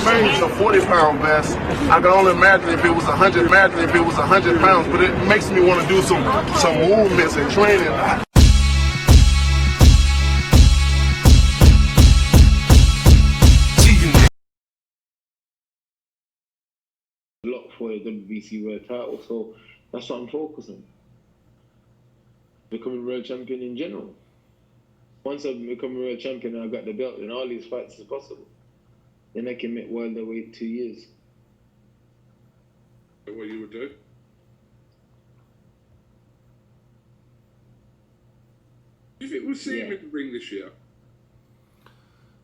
Saints a 40-pound vest. I can only imagine if it was 100. Imagine if it was 100 pounds. But it makes me want to do some movements and training. Lock for a WBC world title, so that's what I'm focusing. Becoming world champion in general. Once I become a world champion and I got the belt, then all these fights is possible. Then I can make world wait 2 years. What you would do? Do you think we'll see him in the ring this year?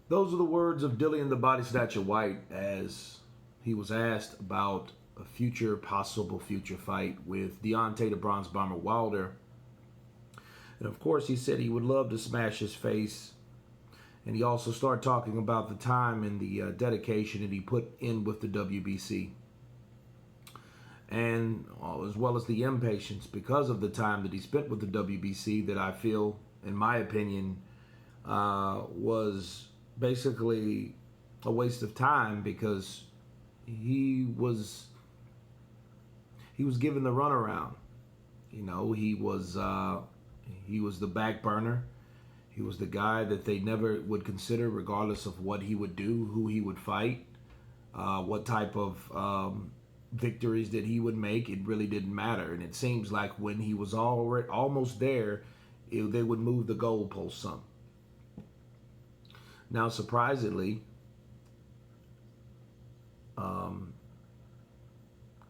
Those are the words of Dillian the Body Snatcher Whyte as he was asked about a possible future fight with Deontay the Bronze Bomber Wilder. And of course, he said he would love to smash his face. And he also started talking about the time and the dedication that he put in with the WBC. And as well as the impatience because of the time that he spent with the WBC that I feel, in my opinion, was basically a waste of time because he was given the runaround. You know, he was the back burner. He was the guy that they never would consider, regardless of what he would do, who he would fight, what type of victories that he would make. It really didn't matter. And it seems like when he was almost there, they would move the goalpost some. Now, surprisingly,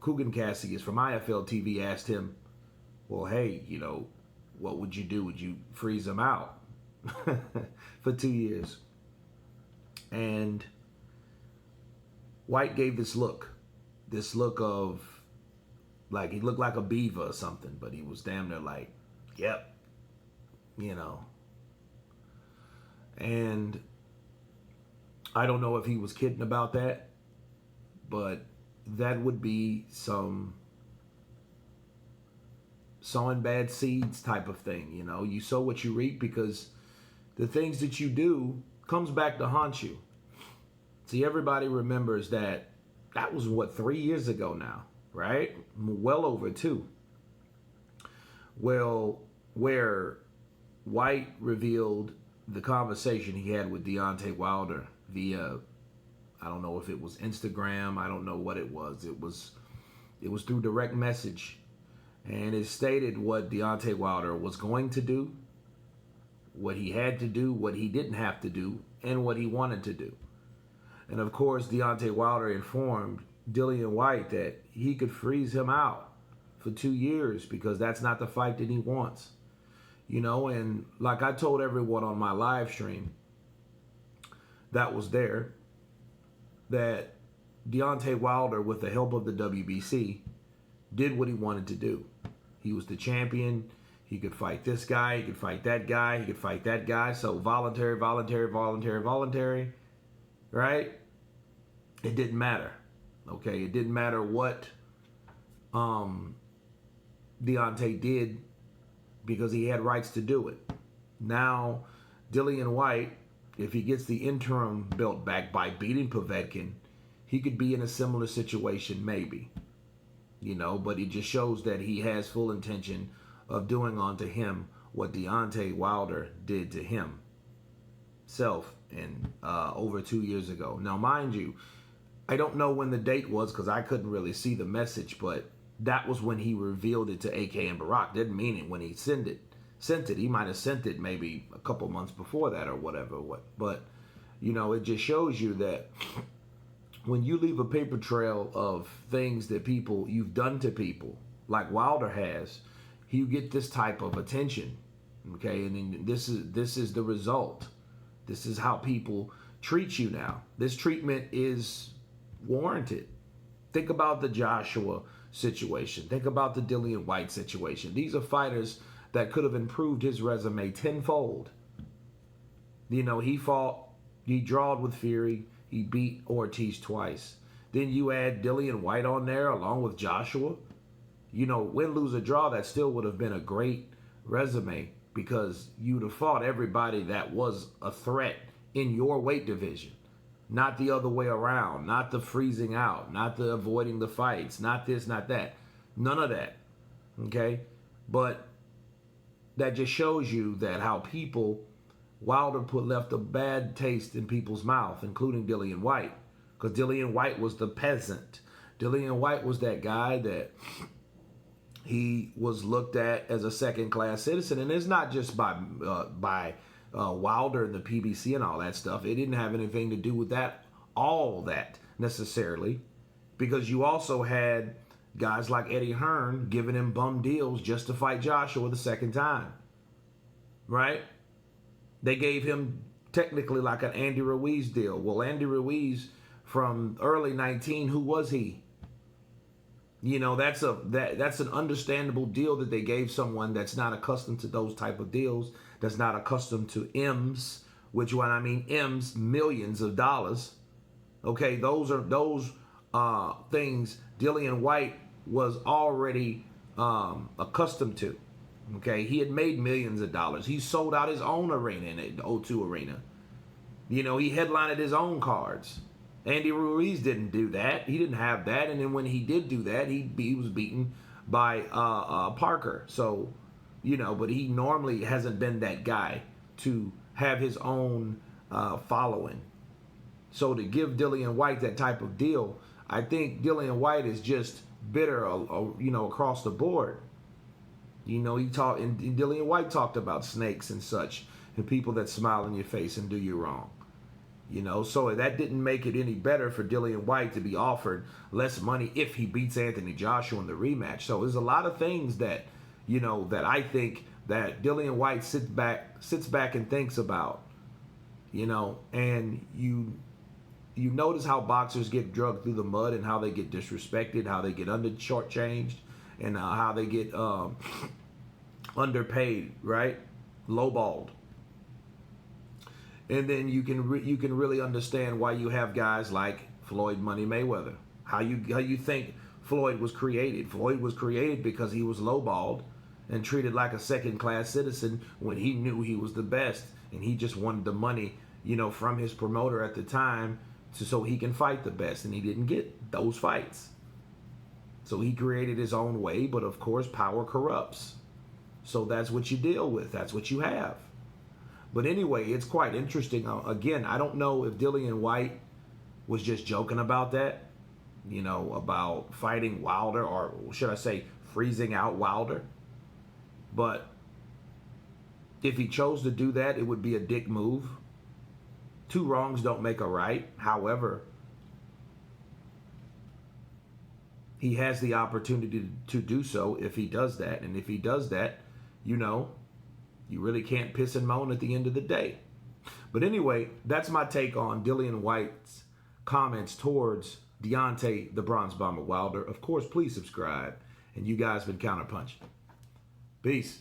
Kugan Cassius from IFL TV asked him, well, hey, you know, what would you do? Would you freeze him out for 2 years? And Whyte gave this look of, like, he looked like a beaver or something, but he was damn near like, yep, you know. And I don't know if he was kidding about that, but that would be some sowing bad seeds type of thing. You know, you sow what you reap, because the things that you do comes back to haunt you. See, everybody remembers that was, what, 3 years ago now, right? Well over 2. Well, where Whyte revealed the conversation he had with Deontay Wilder via, I don't know if it was Instagram, I don't know what it was. It was through direct message. And it stated what Deontay Wilder was going to do, what he had to do, what he didn't have to do, and what he wanted to do. And of course, Deontay Wilder informed Dillian Whyte that he could freeze him out for 2 years because that's not the fight that he wants. You know, and like I told everyone on my live stream that was there, that Deontay Wilder, with the help of the WBC, did what he wanted to do. He was the champion. He could fight this guy. He could fight that guy. He could fight that guy. So voluntary, right? It didn't matter. Okay, it didn't matter what Deontay did, because he had rights to do it. Now, Dillian Whyte, if he gets the interim belt back by beating Povetkin, he could be in a similar situation, maybe. You know, but it just shows that he has full intention of doing unto him what Deontay Wilder did to himself over 2 years ago. Now, mind you, I don't know when the date was because I couldn't really see the message, but that was when he revealed it to AK and Barack. Didn't mean it when he sent it. He might have sent it maybe a couple months before that or whatever. But, you know, it just shows you that when you leave a paper trail of things that you've done to people, like Wilder has, you get this type of attention. Okay, and this is the result. This is how people treat you now. This treatment is warranted. Think about the Joshua situation. Think about the Dillian Whyte situation. These are fighters that could have improved his resume tenfold. You know, he drawed with Fury. He beat Ortiz twice. Then you add Dillian Whyte on there along with Joshua. You know, win, lose, or draw, that still would have been a great resume because you'd have fought everybody that was a threat in your weight division. not the other way around, not the freezing out, not the avoiding the fights, not this, not that. None of that. Okay? But that just shows you that how Wilder left a bad taste in people's mouth, including Dillian Whyte. Because Dillian Whyte was the peasant. Dillian Whyte was that guy that he was looked at as a second-class citizen. And it's not just by Wilder and the PBC and all that stuff. It didn't have anything to do with all that necessarily. Because you also had guys like Eddie Hearn giving him bum deals just to fight Joshua the second time. Right? They gave him technically like an Andy Ruiz deal. Well, Andy Ruiz from early 19, who was he? You know, that's an understandable deal that they gave someone that's not accustomed to those type of deals, that's not accustomed to M's, which when I mean M's, millions of dollars. Okay, those things Dillian Whyte was already accustomed to. Okay, he had made millions of dollars. He sold out his own arena in the O2 Arena. You know, he headlined his own cards. Andy Ruiz didn't do that. He didn't have that. And then when he did do that, he was beaten by Parker. So, you know, but he normally hasn't been that guy to have his own following. So to give Dillian Whyte that type of deal, I think Dillian Whyte is just bitter, you know, across the board. You know, Dillian Whyte talked about snakes and such, and people that smile in your face and do you wrong. You know, so that didn't make it any better for Dillian Whyte to be offered less money if he beats Anthony Joshua in the rematch. So there's a lot of things that, you know, that I think that Dillian Whyte sits back and thinks about, you know, and you notice how boxers get drugged through the mud and how they get disrespected, how they get shortchanged, and how they get underpaid, right? Lowballed. And then you can really understand why you have guys like Floyd Money Mayweather. How you think Floyd was created. Floyd was created because he was lowballed and treated like a second-class citizen when he knew he was the best, and he just wanted the money, you know, from his promoter at the time so he can fight the best, and he didn't get those fights. So he created his own way, but of course power corrupts. So that's what you deal with. That's what you have. But anyway, it's quite interesting. Again, I don't know if Dillian Whyte was just joking about that, you know, about fighting Wilder, or should I say freezing out Wilder. But if he chose to do that, it would be a dick move. Two wrongs don't make a right. However, he has the opportunity to do so if he does that. And if he does that, you know, you really can't piss and moan at the end of the day. But anyway, that's my take on Dillian Whyte's comments towards Deontay the Bronze Bomber Wilder. Of course, please subscribe. And you guys been counterpunching. Peace.